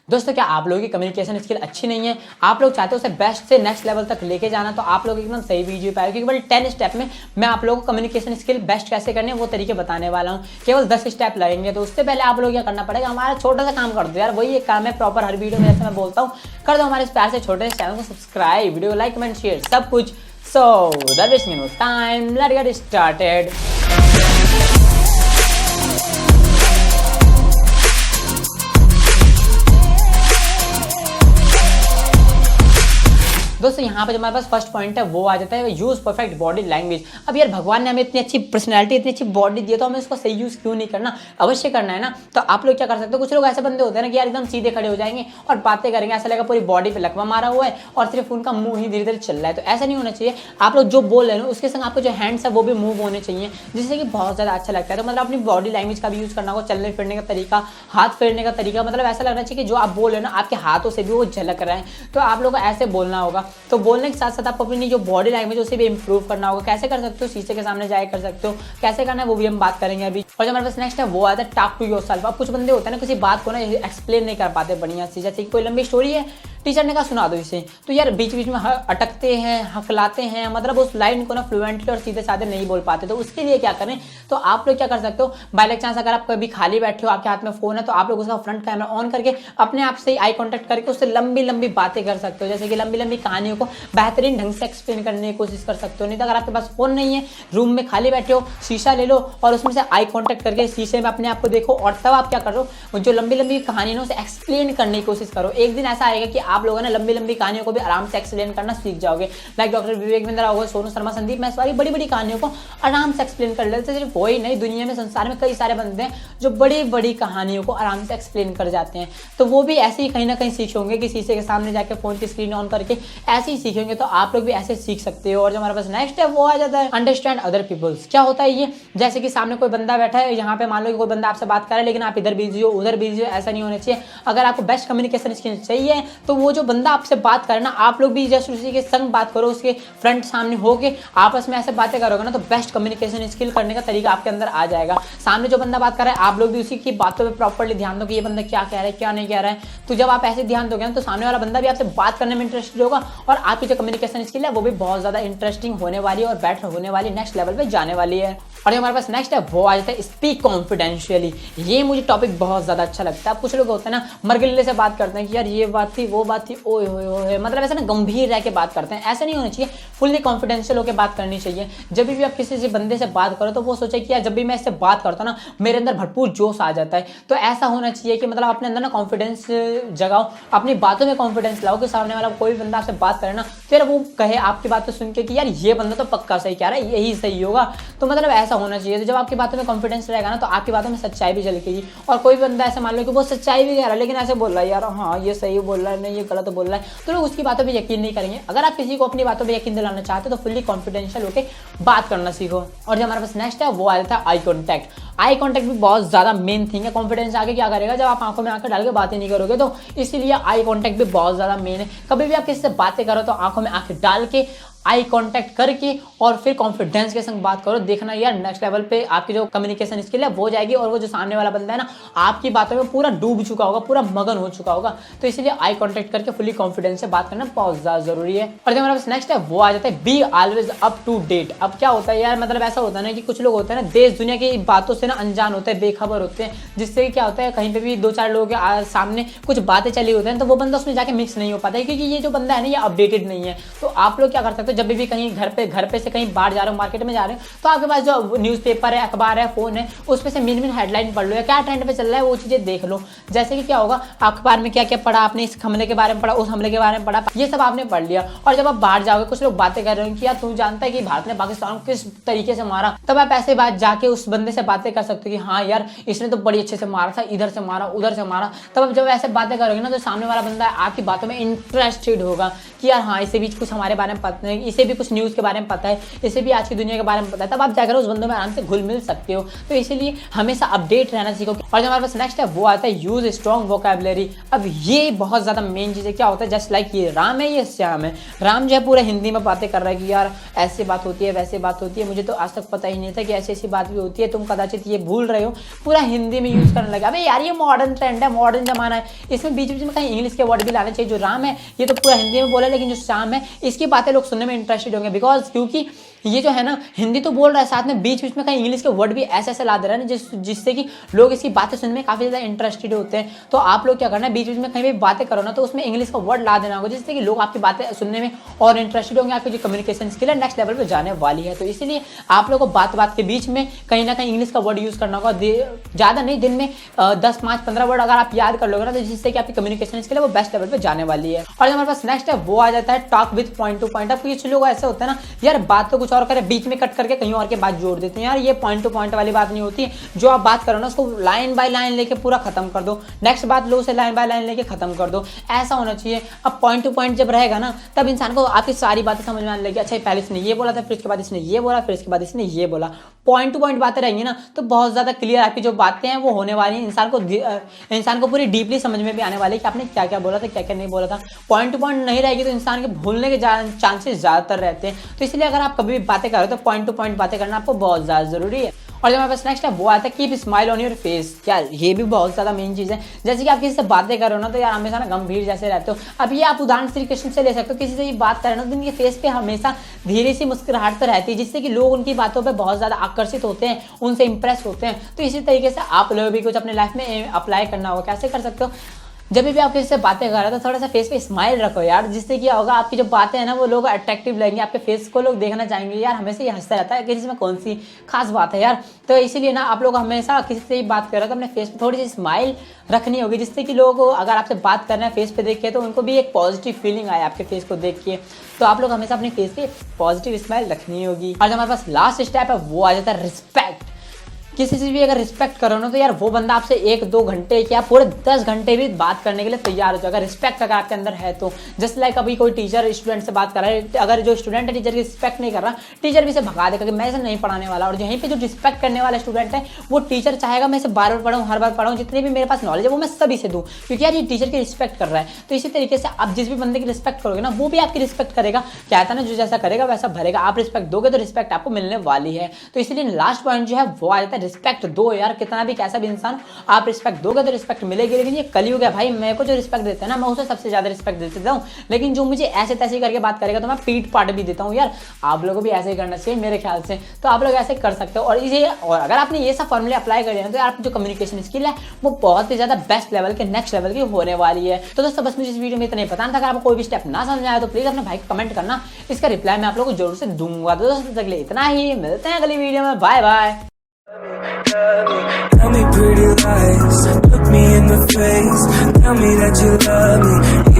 दोस्तों क्या आप लोगों की कम्युनिकेशन स्किल अच्छी नहीं है, आप लोग चाहते हो उसे बेस्ट से नेक्स्ट लेवल तक लेके जाना, तो आप लोग एकदम सही वीडियो पाएंगे, क्योंकि केवल 10 स्टेप में मैं आप लोगों को कम्युनिकेशन स्किल बेस्ट कैसे करने वो तरीके बताने वाला हूँ। केवल 10 स्टेप लगेंगे, तो उससे पहले आप लोग क्या करना पड़ेगा, हमारा छोटा सा काम कर दो यार, वही एक काम है प्रॉपर हर वीडियो में जैसे मैं बोलता हूँ, कर दो हमारे इस प्यार से छोटे से चैनल को subscribe, video like comment share सब कुछ। So that wasting no time, let's get started. दोस्तों यहाँ पे जो हमारे पास फर्स्ट पॉइंट है वो आ जाता है यूज परफेक्ट बॉडी लैंग्वेज। अब यार भगवान ने हमें इतनी अच्छी पर्सनैलिटी, इतनी अच्छी बॉडी दी है, तो हमें इसको सही यूज क्यों नहीं करना, अवश्य करना है ना। तो आप लोग क्या कर सकते हो, कुछ लोग ऐसे बंदे होते हैं ना कि यार एकदम सीधे खड़े हो जाएंगे और बातें करेंगे, ऐसा लगेगा पूरी बॉडी पे लकवा मारा हुआ है और सिर्फ उनका मुंह ही धीरे धीरे चल रहा है। तो ऐसा नहीं होना चाहिए। आप लोग जो बोल रहे हो उसके संग आपके जो हैंड्स है वो भी मूव होने चाहिए, जिससे कि बहुत ज़्यादा अच्छा लगता है। तो मतलब अपनी बॉडी लैंग्वेज का भी यूज़ करना होगा, चलने फिरने का तरीका, हाथ फेरने का तरीका, मतलब ऐसा लगना चाहिए कि जो आप बोल रहे हो ना आपके हाथों से भी वो झलक रहा है। तो आप लोग को ऐसे बोलना होगा। तो बोलने के साथ साथ आपको अपनी जो बॉडी लैंग्वेज उसे भी इंप्रूव करना होगा। कैसे कर सकते हो, शीशे के सामने जाए कर सकते हो, कैसे करना है वो भी हम बात करेंगे अभी। और जो हमारे पास नेक्स्ट है वो आता है टॉक टू योरसेल्फ। अब कुछ बंदे होते हैं ना किसी बात को ना एक्सप्लेन नहीं कर पाते बढ़िया से, जैसे कोई लंबी स्टोरी है, टीचर ने कहा सुना दो इसे, तो यार बीच बीच में अटकते हैं, हकलाते हैं, मतलब उस लाइन को ना फ्लुएंटली और सीधे साधे नहीं बोल पाते। तो उसके लिए क्या करें, तो आप लोग क्या कर सकते हो, बाय चांस अगर आप कभी खाली बैठे हो, आपके हाथ में फोन है, तो आप लोग उसका फ्रंट कैमरा ऑन करके अपने आप से आई कॉन्टेक्ट करके उससे लंबी लंबी बातें कर सकते हो, जैसे कि लंबी लंबी कहानियों को बेहतरीन ढंग से एक्सप्लेन करने की कोशिश कर सकते हो। नहीं तो अगर आपके पास फोन नहीं है, रूम में खाली बैठे हो, शीशा ले लो और उसमें से आई कॉन्टेक्ट करके शीशे में अपने आप को देखो, और तब आप क्या करो, जो लंबी लंबी कहानी है उसे एक्सप्लेन करने की कोशिश करो। एक दिन ऐसा आएगा कि आप लोगों ने लंबी लंबी कहानियों को भी आराम से एक्सप्लेन करना सीख जाओगे। लाइक डॉक्टर विवेक बिंद्रा हो गए, सोनू शर्मा, संदीप मैसवारी, बड़ी बड़ी कहानियों को आराम से एक्सप्लेन कर लेते हैं। सिर्फ वही नहीं, दुनिया में संसार में कई सारे बंदे हैं जो बड़ी बड़ी कहानियों को आराम से एक्सप्लेन कर जाते हैं। तो वो भी ऐसे ही कहीं ना कहीं सीखे होंगे कि शीशे के सामने जाकर फोन की स्क्रीन ऑन करके ऐसे ही सीखे होंगे। तो आप लोग भी ऐसे सीख सकते हो। और जो हमारे पास नेक्स्ट है वो आ जाता है अंडरस्टैंड अदर पीपल्स। क्या होता है ये, जैसे कि सामने कोई बंदा बैठा है, यहाँ पे मान लो कि कोई बंदा आपसे बात कर रहा है, लेकिन आप इधर बिजी हो उधर बिजी हो, ऐसा नहीं होना चाहिए। अगर आपको बेस्ट कम्युनिकेशन स्किल चाहिए तो वो जो बंदा आपसे बात करे ना, आप लोग भी जस्ट उसी के संग बात करो, उसके फ्रंट सामने होके आपस में ऐसे बातें करोगे ना, तो बेस्ट कम्युनिकेशन स्किल करने का तरीका आपके अंदर आ जाएगा। सामने जो बंदा बात कर रहा है आप लोग भी उसी की बातों पे प्रॉपर्ली ध्यान दो कि ये बंदा क्या कह रहा है क्या नहीं कह रहा है। तो जब आप ऐसे ध्यान दोगे ना, तो सामने वाला बंदा भी आपसे बात करने में इंटरेस्टेड होगा और आपकी जो कम्युनिकेशन स्किल है वो भी बहुत ज्यादा इंटरेस्टिंग होने वाली है और बेटर होने वाली, नेक्स्ट लेवल पे जाने वाली है। और जो हमारे पास नेक्स्ट है वो आ जाता है स्पीक कॉन्फिडेंशियली। ये मुझे टॉपिक बहुत ज्यादा अच्छा लगता है। कुछ लोग होते हैं ना मरगिल्ले से बात करते हैं कि यार ये बात थी वो बात थी, ओए होए होए, मतलब ऐसा ना गंभीर रह के बात करते हैं। ऐसा नहीं होना चाहिए, फुल्ली कॉन्फिडेंशियल होकर बात करनी चाहिए। जब भी आप किसी से बंदे से बात करो तो वो सोचे कि यार जब भी मैं इससे बात करता हूँ ना मेरे अंदर भरपूर जोश आ जाता है। तो ऐसा होना चाहिए कि मतलब अपने अंदर ना कॉन्फिडेंस जगाओ, अपनी बातों में कॉन्फिडेंस लाओ कि सामने वाला कोई बंदा आपसे बात करे ना, फिर वो कहे आपकी बात सुन के कि यार ये बंदा तो पक्का सही कह रहा है, यही सही होगा। तो मतलब ऐसा होना चाहिए। तो जब आपकी बातों में कॉन्फिडेंस रहेगा ना, तो आपकी बातों में सच्चाई भी झलकेगी। और कोई बंदा ऐसा मान लो कि वो सच्चाई भी कह रहा है लेकिन ऐसे बोल रहा है यार हाँ ये सही बोल रहा है, नहीं ये गलत बोल रहा है, तो लोग उसकी बातों पर यकीन नहीं करेंगे। अगर आप किसी को अपनी बातों पर यकीन दिलाना चाहते हो तो फुल्ली कॉन्फिडेंशियल होकर बात करना सीखो। और जो हमारे पास नेक्स्ट है वो आ जाता है आई कॉन्टैक्ट। आई कॉन्टैक्ट भी बहुत ज्यादा मेन थिंग है। कॉन्फिडेंस आगे क्या करेगा, जब आप आंखों में आंखें डाल के बातें नहीं करोगे, तो इसीलिए आई कॉन्टैक्ट भी बहुत ज्यादा मेन है। कभी भी आप किसी से बातें करो तो आंखों में आंखें डाल के आई कांटेक्ट करके और फिर कॉन्फिडेंस के संग बात करो। देखना यार नेक्स्ट लेवल पे आपकी जो कम्युनिकेशन स्किल है वो जाएगी और वो जो सामने वाला बंदा है ना आपकी बातों में पूरा डूब चुका होगा, पूरा मगन हो चुका होगा। तो इसलिए आई कांटेक्ट करके फुली कॉन्फिडेंस से बात करना बहुत ज्यादा जरूरी है। और जो हमारे पास नेक्स्ट है वो आ जाता है be always up to date. अब क्या होता है यार, मतलब ऐसा होता है ना कि कुछ लोग होते हैं ना देश दुनिया की बातों से ना अनजान होते हैं, बेखबर होते हैं, जिससे क्या होता है कहीं पे भी दो चार लोगों के सामने कुछ बातें चली होती हैं तो वो बंदा उसमें जाके मिक्स नहीं हो पाता है, क्योंकि ये जो बंदा है ना ये अपडेटेड नहीं है। तो आप लोग क्या कर सकते हो, जब भी कहीं घर पे से कहीं बाहर जा रहे हो, मार्केट में जा रहे हो, तो आपके पास जो न्यूज़पेपर है, अखबार है, फोन है, उसमें से मेन हेडलाइन पढ़ लो या क्या ट्रेंड पे चल रहा है वो चीजें देख लो। जैसे कि क्या होगा, अखबार में क्या क्या पढ़ा आपने, इस हमले के बारे में पढ़ा, उस हमले के बारे में पढ़ा, ये सब आपने पढ़ लिया। और जब आप बाहर जाओगे कुछ लोग बातें कर रहे हो कि यार तू जानता है कि भारत ने पाकिस्तान को किस तरीके से मारा, तब आप ऐसे बात जाके उस बंदे से बातें कर सकते हो कि हाँ यार इसने तो बड़ी अच्छे से मारा था, इधर से मारा उधर से मारा। तब आप जब ऐसे बातें करोगे ना तो सामने वाला बंदा आपकी बातों में इंटरेस्टेड होगा कि यार हाँ इसे भी कुछ हमारे बारे में पता नहीं, इसे भी कुछ न्यूज़ के बारे में पता है, इसे भी आज की दुनिया के बारे में पता है, तब आप जाकर उस बंदों में आराम से घुल मिल सकते हो। तो इसीलिए हमेशा अपडेट रहना सीखो। और जो हमारे पास नेक्स्ट है वो आता है यूज स्ट्रॉन्ग वोकैबुलरी। अब ये बहुत ज़्यादा मेन चीज़ है। क्या होता है, जस्ट लाइक ये राम है, ये श्याम है। राम जो है पूरा हिंदी में बातें कर रहा है कि यार ऐसी बात होती है, वैसे बात होती है, मुझे तो आज तक पता ही नहीं था कि ऐसी ऐसी बात भी होती है, तुम कदाचित ये भूल रहे हो। पूरा हिंदी में यूज़ करने लगा। अबे यार ये मॉडर्न ट्रेंड है, मॉडर्न जमाना है, इसमें बीच बीच में कहीं इंग्लिश के वर्ड भी लाने चाहिए। जो राम है ये तो पूरा हिंदी में बोला, लेकिन जो श्याम है इसकी बातें लोग सुनने में इंटरेस्टेड होंगे, बिकॉज क्योंकि ये जो है ना हिंदी तो बोल रहा है, साथ में बीच बीच में कहीं इंग्लिश के वर्ड भी ऐसे ऐसे ला दे रहा है ना, जिससे कि लोग इसकी बातें सुनने में काफ़ी ज़्यादा इंटरेस्टेड होते हैं। तो आप लोग क्या करना है, बीच बीच में कहीं भी बातें करो ना तो उसमें इंग्लिश का वर्ड ला देना होगा, जिससे कि लोग आपकी बातें सुनने में और इंटरेस्टेड होंगे। आपकी जो कम्युनिकेशन स्किल है नेक्स्ट लेवल पर जाने वाली है। तो इसीलिए आप लोग को बात बात के बीच में कहीं ना कहीं इंग्लिश का वर्ड यूज़ करना होगा। ज़्यादा नहीं, दिन में 10, 5, 15 वर्ड अगर आप याद कर लोगे ना, तो जिससे कि आपकी कम्युनिकेशन स्किल है वो बेस्ट लेवल पर जाने वाली है। और हमारे पास नेक्स्ट है वो आ जाता है talk with point two point. अब कुछ लोग ऐसे होते हैं ना यार, बात तो कुछ और करे, बीच में करके कहीं और के बात जोड़ देते हैं। यार ये पॉइंट टू पॉइंट वाली बात नहीं होती। जो आप बात करो ना उसको लाइन बाय लाइन लेके पूरा खत्म कर दो, नेक्स्ट बात लो उसे लाइन बाय लाइन लेके खत्म कर दो, ऐसा होना चाहिए। अब पॉइंट टू पॉइंट जब रहेगा ना तब इंसान को आपकी सारी बातें समझ में आने लगी। अच्छा पहले इसने ये बोला था, फिर इसके बाद इसने ये बोला, फिर इसके बाद इसने ये बोला। पॉइंट टू पॉइंट बातें रहेंगी ना तो बहुत ज़्यादा क्लियर आपकी जो बातें हैं वो होने वाली हैं। इंसान को पूरी डीपली समझ में भी आने वाली है कि आपने क्या क्या बोला था, क्या क्या नहीं बोला था। पॉइंट टू पॉइंट नहीं रहेगी तो इंसान के भूलने के चांसेस ज़्यादातर रहते हैं। तो इसलिए अगर आप कभी भी बातें करो तो पॉइंट टू पॉइंट बातें करना आपको बहुत ज़्यादा ज़रूरी है। और जो हमारे पास नेक्स्ट है वो आता है keep smile on your face. यार ये भी बहुत ज़्यादा मेन चीज़ है। जैसे कि आप किसी से बातें करो ना तो यार हमेशा ना गंभीर जैसे रहते हो। अब ये आप उदाहरण श्री कृष्ण से ले सकते हो, किसी से ये बात करें ना तो उनके फेस पे हमेशा धीरे सी मुस्कुराहट तो रहती है, जिससे कि लोग उनकी बातों पे बहुत ज़्यादा आकर्षित होते हैं, उनसे इंप्रेस होते हैं। तो इसी तरीके से आप लोग भी कुछ अपने लाइफ में अप्लाई करना होगा। कैसे कर सकते हो, जब भी आप किसी से बातें कर रहे हो तो थोड़ा सा फेस पे स्माइल रखो यार, जिससे क्या होगा आपकी जो बातें हैं ना वो लोग अट्रैक्टिव लगेंगे, आपके फेस को लोग देखना चाहेंगे। यार हमेशा ये हंसता रहता है कि इसमें कौन सी खास बात है यार। तो इसीलिए ना आप लोग हमेशा किसी से बात कर रहे हो तो अपने फेस पे थोड़ी सी स्माइल रखनी होगी, जिससे कि लोग अगर आपसे बात करना है फेस पे देख के तो उनको भी एक पॉजिटिव फीलिंग आए आपके फेस को देख के। तो आप लोग हमेशा अपने फेस पे पॉजिटिव स्माइल रखनी होगी। और जो हमारे पास लास्ट स्टेप है वो आ जाता है रिस्पेक्ट। किसी से भी अगर रिस्पेक्ट करो ना तो यार वो बंदा आपसे 1-2 घंटे क्या पूरे 10 घंटे भी बात करने के लिए तैयार हो जाएगा। रिस्पेक्ट अगर आपके अंदर है तो जस्ट लाइक अभी कोई टीचर स्टूडेंट से बात कर रहा है, अगर जो स्टूडेंट है टीचर की रिस्पेक्ट नहीं कर रहा, टीचर भी इसे भगा देगा कि मैं इसे नहीं पढ़ाने वाला। और यहीं पे जो रिस्पेक्ट करने वाला स्टूडेंट है वो टीचर चाहेगा मैं इसे बार बार पढ़ाऊँ, हर बार पढ़ाऊँ, जितनी भी मेरे पास नॉलेज है वो मैं सभी से दूँ, क्योंकि यार ये टीचर की रिस्पेक्ट कर रहा है। तो इसी तरीके से आप जिस भी बंदे की रिस्पेक्ट करोगे ना वो भी आपकी रिस्पेक्ट करेगा। क्या है ना, जो जैसा करेगा वैसा भरेगा। आप रिस्पेक्ट दोगे तो रिस्पेक्ट आपको मिलने वाली है। तो इसीलिए लास्ट पॉइंट जो है वो आ जाता है रिस्पेक्ट दो। यार कितना भी कैसा भी इंसान आप रिस्पेक्ट दोगे तो रिस्पेक्ट मिलेगी। लेकिन ये कलयुग है भाई, मेरे को जो रिस्पेक्ट देते हैं ना मैं उसे सबसे ज्यादा रिस्पेक्ट देता हूँ, लेकिन जो मुझे ऐसे तैसे करके बात करेगा तो मैं पीठ पाट भी देता हूँ। यार आप लोगों को भी ऐसे ही करना चाहिए मेरे ख्याल से। तो आप लोग ऐसे कर सकते हो। और अगर आपने ये सब फॉर्मूले अप्लाई कर लिया तो आपकी जो कम्युनिकेशन स्किल है वो बहुत ही ज्यादा बेस्ट लेवल के नेक्स्ट लेवल की होने वाली है। तो दोस्तों बस मुझे इस वीडियो में इतना ही बताना था। अगर आपको कोई भी स्टेप ना समझ आया तो प्लीज अपने भाई को कमेंट करना, इसका रिप्लाई मैं आप लोगों को जरूर से दूंगा। तो दोस्तों तक इतना ही, मिलते हैं अगली वीडियो में। Bye bye. Tell me pretty lies, look me in the face, tell me that you love me.